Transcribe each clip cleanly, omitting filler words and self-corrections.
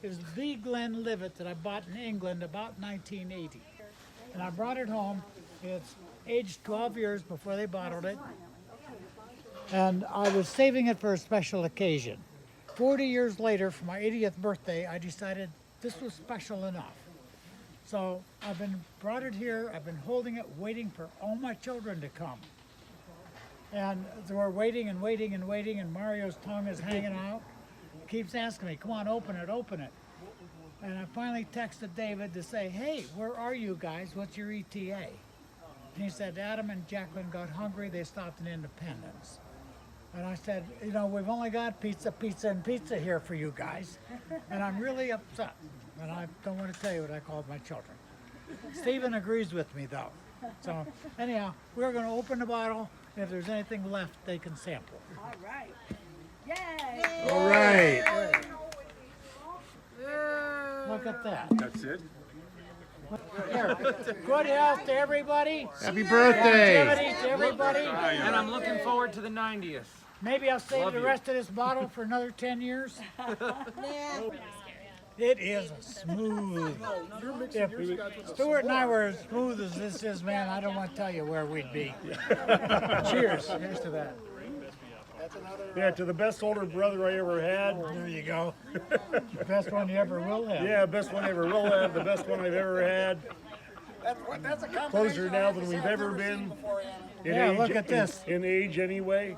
is the Glenlivet that I bought in England about 1980. And I brought it home. It's aged 12 years before they bottled it. And I was saving it for a special occasion. 40 years later, for my 80th birthday, I decided this was special enough. So I've brought it here, I've been holding it, waiting for all my children to come. And we're waiting and waiting and waiting, and Mario's tongue is hanging out. He keeps asking me, come on, open it, open it. And I finally texted David to say, hey, where are you guys? What's your ETA? And he said, Adam and Jacqueline got hungry, they stopped in Independence. And I said, you know, we've only got pizza, pizza, and pizza here for you guys. And I'm really upset. And I don't want to tell you what I called my children. Stephen agrees with me, though. So anyhow, we're going to open the bottle. And if there's anything left, they can sample. All right. Yay! All right. Look at that. That's it. Here, good health to everybody. Happy birthday. Longevity to everybody. And I'm looking forward to the 90th. Maybe I'll save the rest of this bottle for another 10 years. It is a smooth. If Stuart and I were as smooth as this is, man, I don't want to tell you where we'd be. Cheers. Here's to that. Yeah, to the best older brother I ever had. There you go. The best one you ever will have. Yeah, best one I ever will have, the best one I've ever had. That's a combination Closer now than we've ever been. In Yeah, age, look at this. In age, anyway.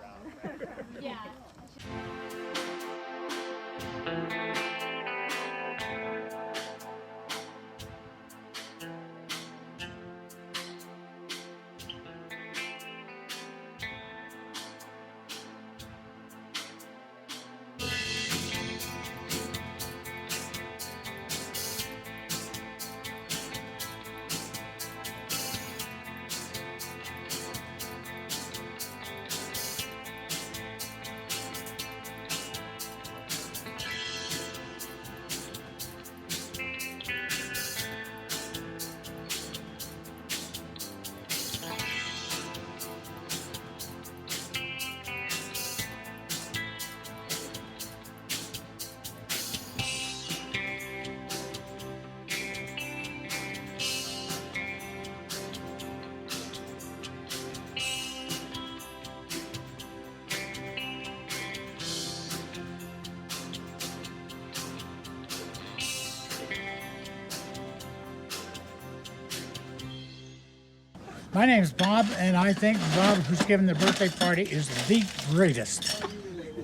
My name's Bob, and I think Bob, who's giving the birthday party, is the greatest.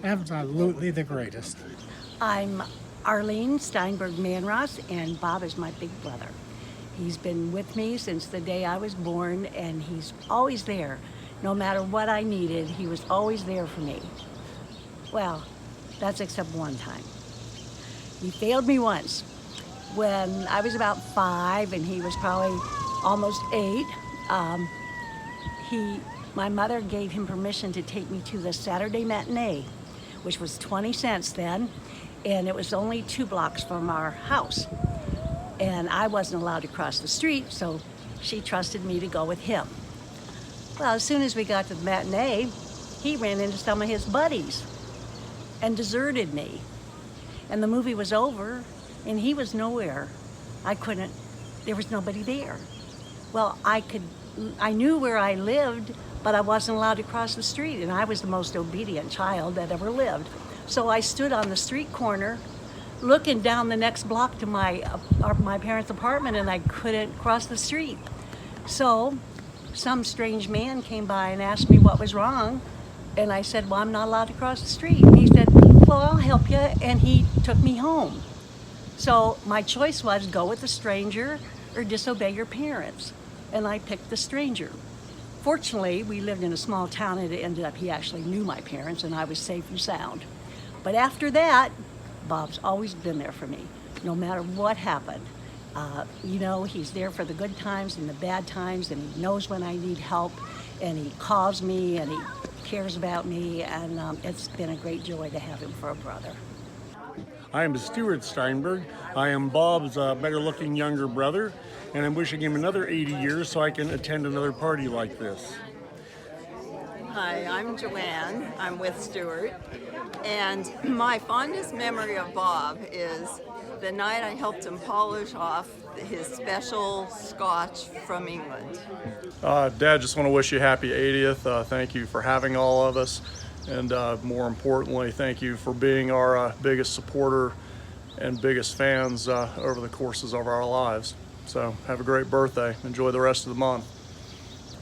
Absolutely the greatest. I'm Arlene Steinberg Manross, and Bob is my big brother. He's been with me since the day I was born, and he's always there. No matter what I needed, he was always there for me. Well, that's except one time. He failed me once. When I was about 5 and he was probably almost 8, my mother gave him permission to take me to the Saturday matinee, which was 20 cents then, and it was only 2 blocks from our house. And I wasn't allowed to cross the street, so she trusted me to go with him. Well, as soon as we got to the matinee, he ran into some of his buddies and deserted me. And the movie was over, and he was nowhere. There was nobody there. Well, I knew where I lived, but I wasn't allowed to cross the street, and I was the most obedient child that ever lived. So I stood on the street corner looking down the next block to my parents' apartment, and I couldn't cross the street. So some strange man came by and asked me what was wrong, and I said, well, I'm not allowed to cross the street. And he said, well, I'll help you, and he took me home. So my choice was go with the stranger or disobey your parents, and I picked the stranger. Fortunately, we lived in a small town, and it ended up he actually knew my parents, and I was safe and sound. But after that, Bob's always been there for me, no matter what happened. He's there for the good times and the bad times, and he knows when I need help, and he calls me, and he cares about me, and it's been a great joy to have him for a brother. I am Stuart Steinberg. I am Bob's better-looking younger brother, and I'm wishing him another 80 years so I can attend another party like this. Hi, I'm Joanne. I'm with Stuart. And my fondest memory of Bob is the night I helped him polish off his special scotch from England. Dad, just want to wish you happy 80th. Thank you for having all of us. And more importantly, thank you for being our biggest supporter and biggest fans over the courses of our lives. So have a great birthday. Enjoy the rest of the month.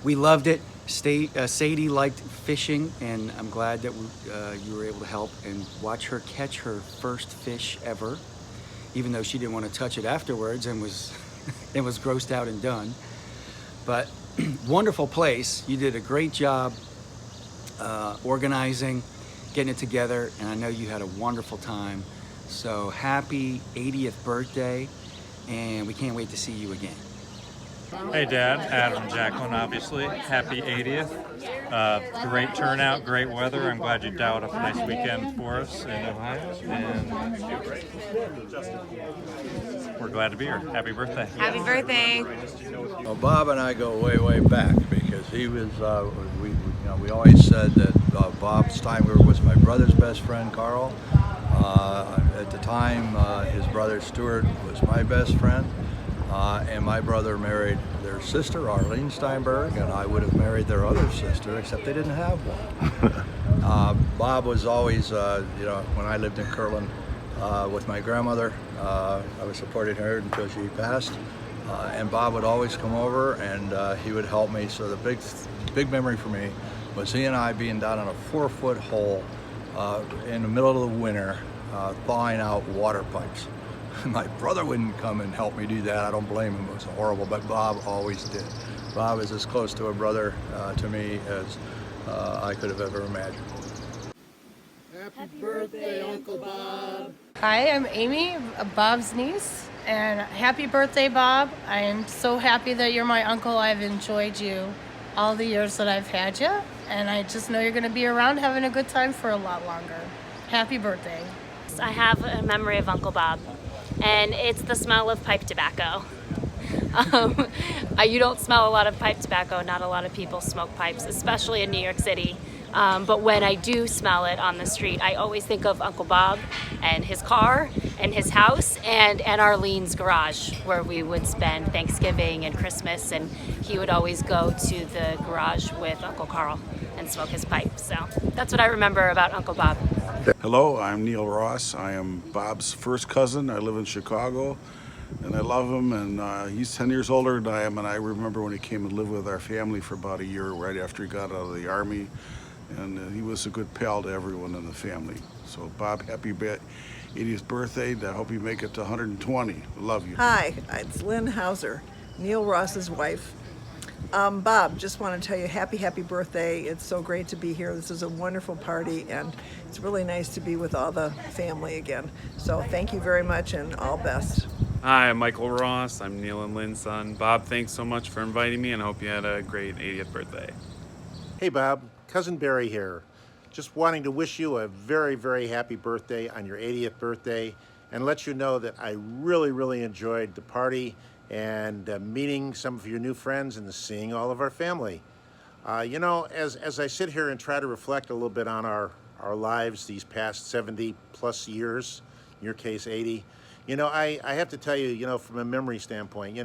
We loved it. Sadie liked fishing, and I'm glad that you were able to help and watch her catch her first fish ever, even though she didn't want to touch it afterwards and was grossed out and done. But wonderful place. You did a great job organizing, getting it together, and I know you had a wonderful time. So happy 80th birthday, and we can't wait to see you again. Hey Dad, Adam and Jacqueline, obviously. Happy 80th. Great turnout, great weather. I'm glad you dialed up a nice weekend for us in Ohio. And we're glad to be here. Happy birthday. Happy birthday. Well, Bob and I go way, way back because he was, we always said that Bob Steinberg was my brother's best friend, Carl. At the time, his brother Stuart was my best friend. And my brother married their sister, Arlene Steinberg, and I would have married their other sister, except they didn't have one. Bob was always, when I lived in Kirtland with my grandmother, I was supporting her until she passed. And Bob would always come over and he would help me. So the big memory for me was he and I being down in a 4-foot hole in the middle of the winter, thawing out water pipes. My brother wouldn't come and help me do that. I don't blame him. It was horrible, but Bob always did. Bob is as close to a brother to me as I could have ever imagined. Happy birthday, Uncle Bob. Hi, I'm Amy, Bob's niece, and happy birthday, Bob. I am so happy that you're my uncle. I've enjoyed you all the years that I've had you, and I just know you're going to be around having a good time for a lot longer. Happy birthday. I have a memory of Uncle Bob, and it's the smell of pipe tobacco. You don't smell a lot of pipe tobacco. Not a lot of people smoke pipes, especially in New York City. But when I do smell it on the street, I always think of Uncle Bob and his car and his house and Arlene's garage, where we would spend Thanksgiving and Christmas, and he would always go to the garage with Uncle Carl and smoke his pipe. So that's what I remember about Uncle Bob. Hello, I'm Neil Ross. I am Bob's first cousin. I live in Chicago, and I love him, and he's 10 years older than I am, and I remember when he came and lived with our family for about a year right after he got out of the Army, and he was a good pal to everyone in the family. So Bob, happy 80th birthday. I hope you make it to 120. Love you. Hi, it's Lynn Hauser, Neil Ross's wife. Bob, just want to tell you happy birthday. It's so great to be here. This is a wonderful party, and it's really nice to be with all the family again. So thank you very much, and all best. Hi, I'm Michael Ross. I'm Neil and Lynn's son. Bob, thanks so much for inviting me, and I hope you had a great 80th birthday. Hey Bob, Cousin Barry here. Just wanting to wish you a very, very happy birthday on your 80th birthday, and let you know that I really enjoyed the party and meeting some of your new friends and seeing all of our family. As I sit here and try to reflect a little bit on our lives these past 70 plus years, in your case 80, I have to tell you, from a memory standpoint,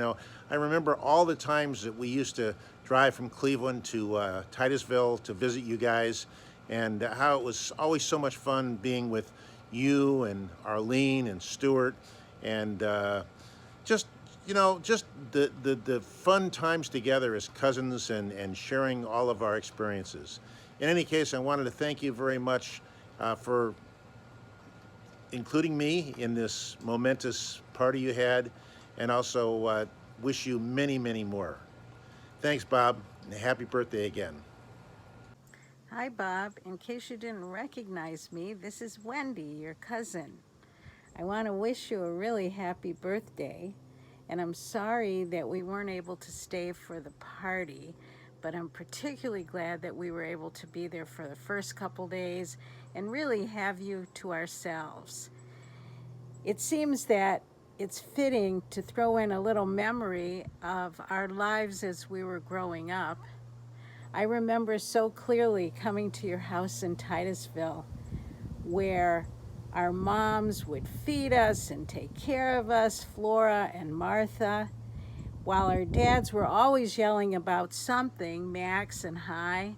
I remember all the times that we used to drive from Cleveland to Titusville to visit you guys, and how it was always so much fun being with you and Arlene and Stuart, and just the fun times together as cousins and sharing all of our experiences. In any case, I wanted to thank you very much for including me in this momentous party you had, and also wish you many more. Thanks, Bob, and happy birthday again. Hi, Bob. In case you didn't recognize me, this is Wendy, your cousin. I want to wish you a really happy birthday. And I'm sorry that we weren't able to stay for the party, but I'm particularly glad that we were able to be there for the first couple days and really have you to ourselves. It seems that it's fitting to throw in a little memory of our lives as we were growing up. I remember so clearly coming to your house in Titusville, where Our moms would feed us and take care of us, Flora and Martha, while our dads were always yelling about something, Max and Hi.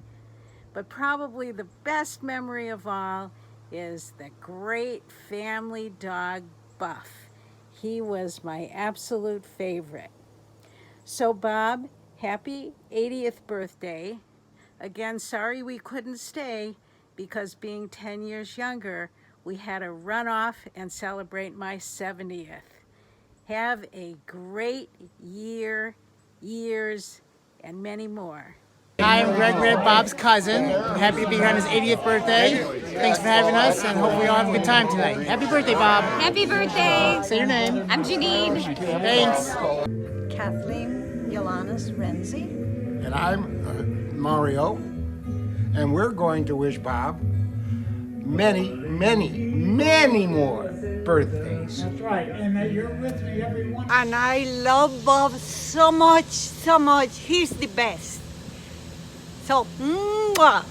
But probably the best memory of all is the great family dog, Buff. He was my absolute favorite. So Bob, happy 80th birthday. Again, sorry we couldn't stay because being 10 years younger, we had to run off and celebrate my 70th. Have a great year, years, and many more. Hi, I'm Greg Rev, Bob's cousin. I'm happy to be here on his 80th birthday. Thanks for having us, and hope we all have a good time tonight. Happy birthday, Bob. Happy birthday. Say your name. I'm Janine. Thanks. Kathleen Yolanis Renzi. And I'm Mario, and we're going to wish Bob many, many, many more birthdays. That's right, and you're with me every one. And I love Bob so much, so much. He's the best. So, mwah.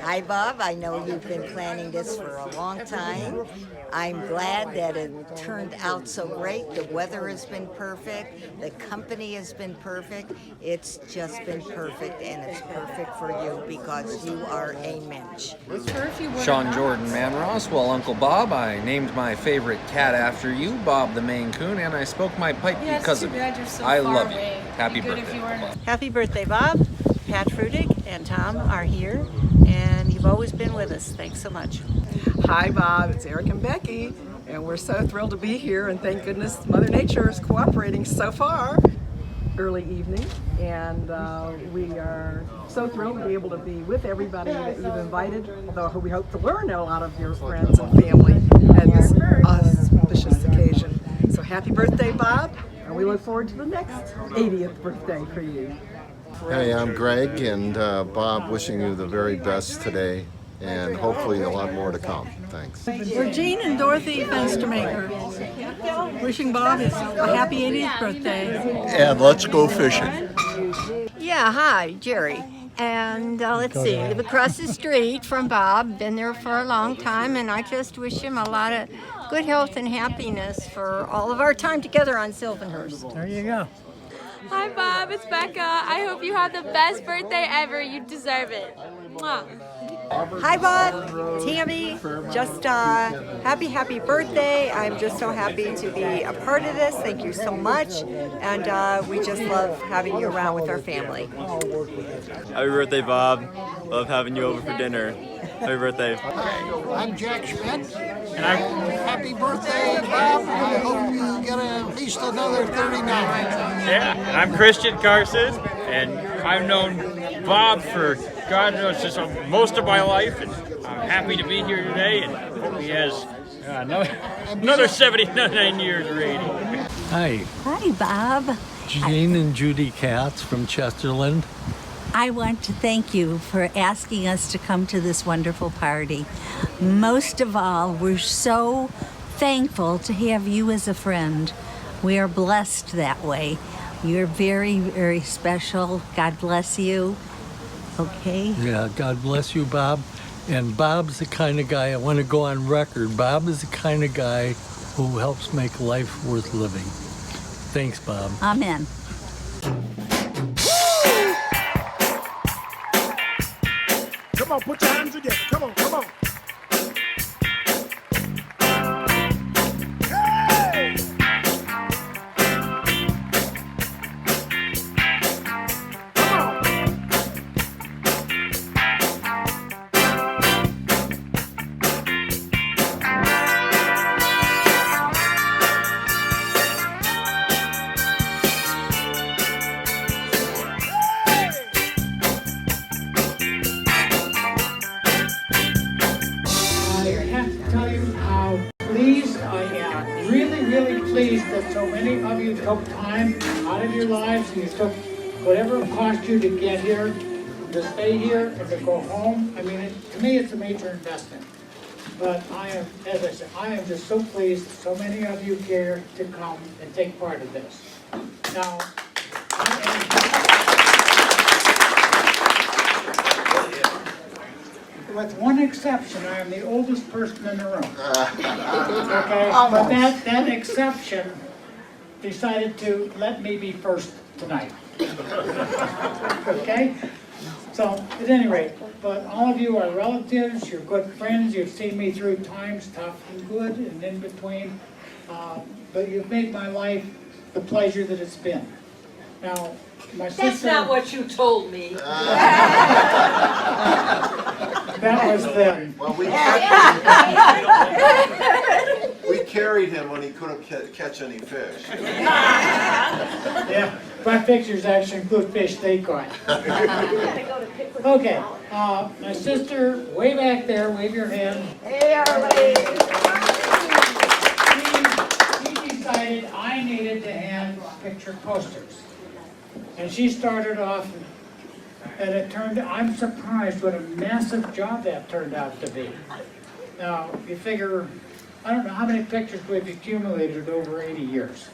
Hi, Bob. I know you've been planning this for a long time. I'm glad that it turned out so great. The weather has been perfect. The company has been perfect. It's just been perfect, and it's perfect for you because you are a mensch. Sean Jordan Manross. Well, Uncle Bob, I named my favorite cat after you, Bob the Maine Coon, and I spoke my pipe because of you. I love you. Happy birthday, Uncle Bob. Happy birthday, Bob. Pat Frudig and Tom are here, and you've always been with us. Thanks so much. Hi, Bob. It's Eric and Becky, and we're so thrilled to be here, and thank goodness Mother Nature is cooperating so far. Early evening, and we are so thrilled to be able to be with everybody that you've invited, although we hope to learn a lot of your friends and family at this auspicious occasion. So happy birthday, Bob, and we look forward to the next 80th birthday for you. Hey, I'm Greg, and Bob, wishing you the very best today, and hopefully a lot more to come. Thanks. We're Jean and Dorothy Fenstermaker, wishing Bob a happy 80th birthday. And let's go fishing. Yeah, hi, Jerry. And let's see, live across the street from Bob, been there for a long time, and I just wish him a lot of good health and happiness for all of our time together on Sylvanhurst. There you go. Hi Bob, it's Becca. I hope you have the best birthday ever. You deserve it. Mwah. Hi Bob, Tammy, just happy birthday. I'm just so happy to be a part of this. Thank you so much, and we just love having you around with our family. Happy birthday, Bob. Love having you over for dinner. Happy birthday. I'm Jack Schmidt, and happy birthday, Bob. I hope you get at least another 39. Yeah, I'm Christian Carson, and I've known Bob for God knows just most of my life, and I'm happy to be here today, and hope he has another 79 years or 80. Hi. Hi, Bob. Jean and Judy Katz from Chesterland. I want to thank you for asking us to come to this wonderful party. Most of all, we're so thankful to have you as a friend. We are blessed that way. You're very, very special. God bless you. Okay? Yeah, God bless you, Bob. And Bob's the kind of guy, I want to go on record, Bob is the kind of guy who helps make life worth living. Thanks, Bob. Amen. Come on, put your hands together. Come on, come on. Hey! Pleased that so many of you took time out of your lives and you took whatever it cost you to get here, to stay here, and to go home. I mean, to me, it's a major investment. But I am, as I said, I am just so pleased that so many of you care to come and take part of this. Now, with one exception, I am the oldest person in the room. Okay, but that exception decided to let me be first tonight. Okay? So, at any rate, but all of you are relatives, you're good friends, you've seen me through times tough and good and in between, but you've made my life the pleasure that it's been. Now, my sister... That's not what you told me. That was then. Well, we carried him when he couldn't catch any fish. Yeah, my pictures actually include fish they caught. Okay, my sister, way back there, wave your hand. Hey, Arlene. She decided I needed to hand picture posters. And she started off, and it turned, I'm surprised what a massive job that turned out to be. Now, you figure, I don't know how many pictures we've accumulated over 80 years,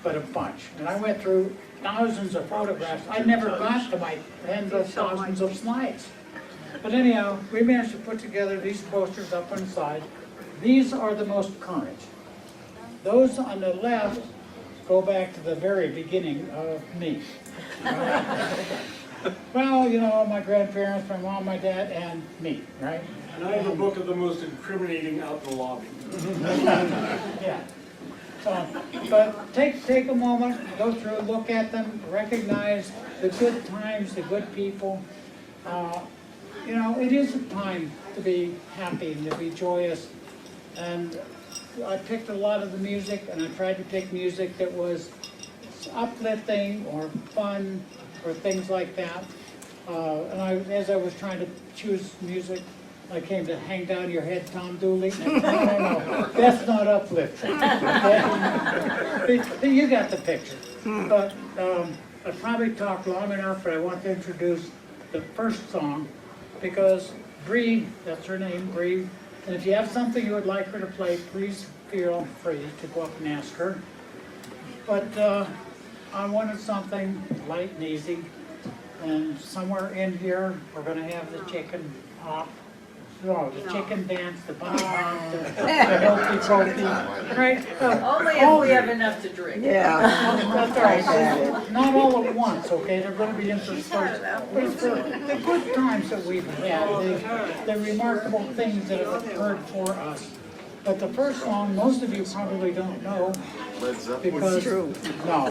but a bunch. And I went through thousands of photographs. I never got to my end of thousands of slides. But anyhow, we managed to put together these posters up on the side. These are the most current. Those on the left go back to the very beginning of me. Well, you know, my grandparents, my mom, my dad, and me, right? And I have a book of the most incriminating out in the lobby. Yeah. But take a moment, go through, look at them, recognize the good times, the good people. You know, it is a time to be happy and to be joyous. And I picked a lot of the music, and I tried to pick music that was uplifting or fun or things like that. And as I was trying to choose music, I came to Hang Down Your Head, Tom Dooley. No, that's not uplifting. Okay? You got the picture. But I probably talked long enough, but I want to introduce the first song because Bree, that's her name, Bree, and if you have something you would like her to play, please feel free to go up and ask her. But I wanted something light and easy, and somewhere in here we're going to have the chicken hop. No, the chicken dance, the bunny hop, the healthy trophy, right? Only if we have enough to drink. Yeah. That's all right. Not all at once, okay? They're going to be interspersed. But it's the good times that we've had, the remarkable things that have occurred for us. But the first song, most of you probably don't know. Because, no,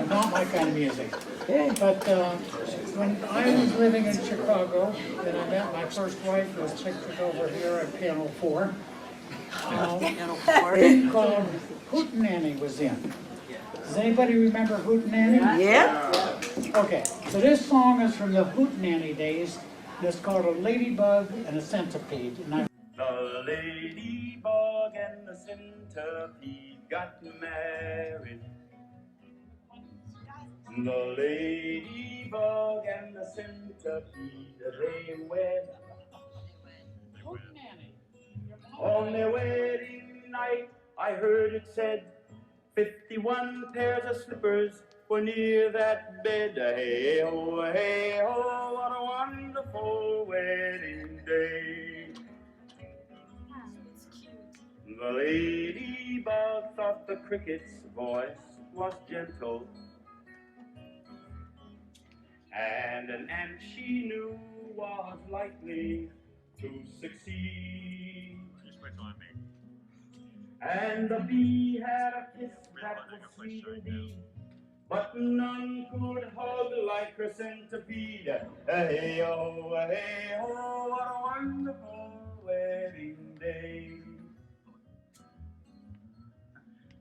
not my kind of music. But when I was living in Chicago, and I met my first wife, who was pictured over here at Piano 4, a thing called Hootenanny was in. Does anybody remember Hootenanny? Yeah. Okay, so this song is from the Hootenanny days, and it's called A Ladybug and a Centipede. And the ladybug and the centipede got married. The ladybug and the centipede, they wed. On their wedding night, I heard it said, 51 pairs of slippers were near that bed. Hey ho, what a wonderful wedding day. The ladybug thought the cricket's voice was gentle, and an ant she knew was likely to succeed. And the bee had a kiss that was sweet indeed, but none could hug like her centipede. Hey oh, what a wonderful wedding day.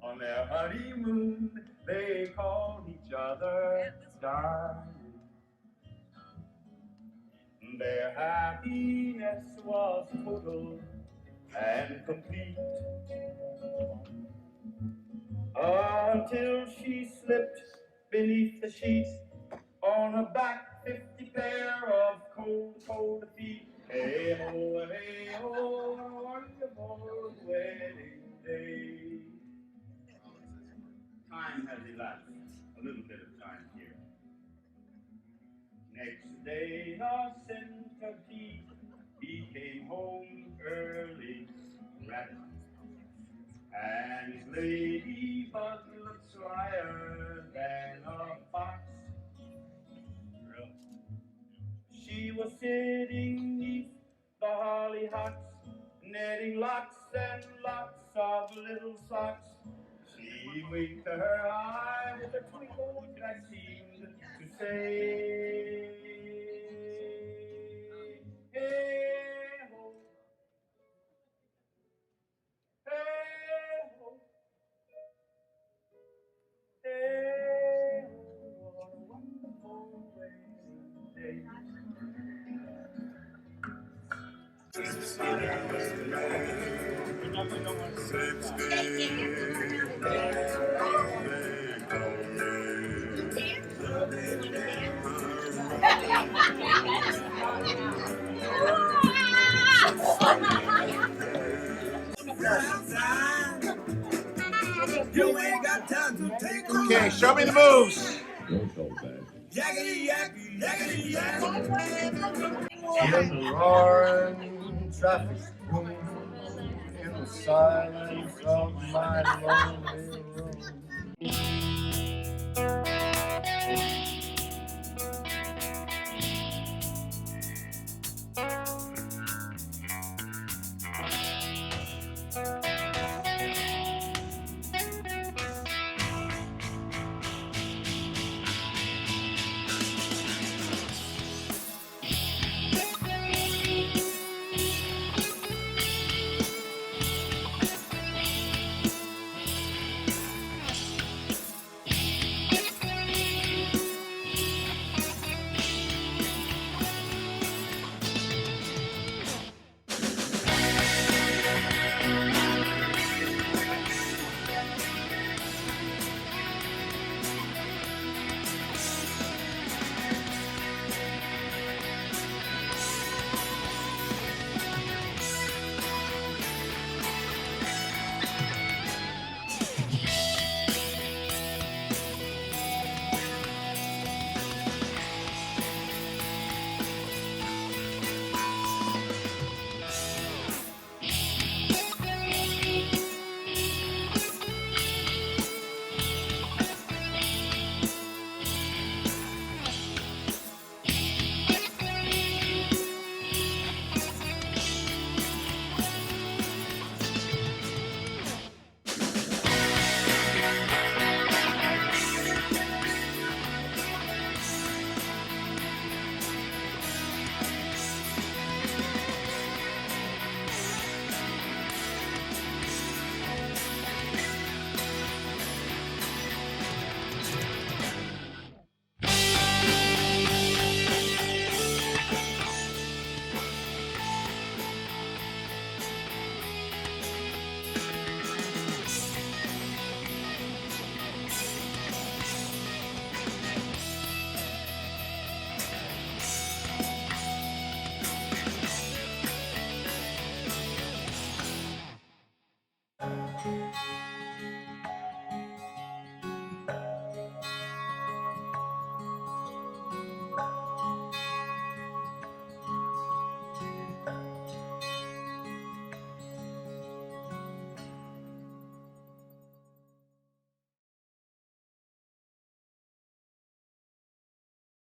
On their honeymoon, they called each other darling. Their happiness was total and complete, until she slipped beneath the sheets on her back, 50 pair of cold feet. Hey ho, what a wonderful wedding day. Time has elapsed, a little bit of time here. Next day the centipede He came home early, rabbit, and his ladybug looked slyer than a fox. She was sitting neath the hollyhocks, knitting lots and lots of little socks. She winked her eye with a twinkle that seemed to say, hey ho, hey ho, hey ho, what a wonderful way today. Okay, show me the moves. Yakety yak, yakety yak. In the roaring traffic boom, in the silence of my lonely room.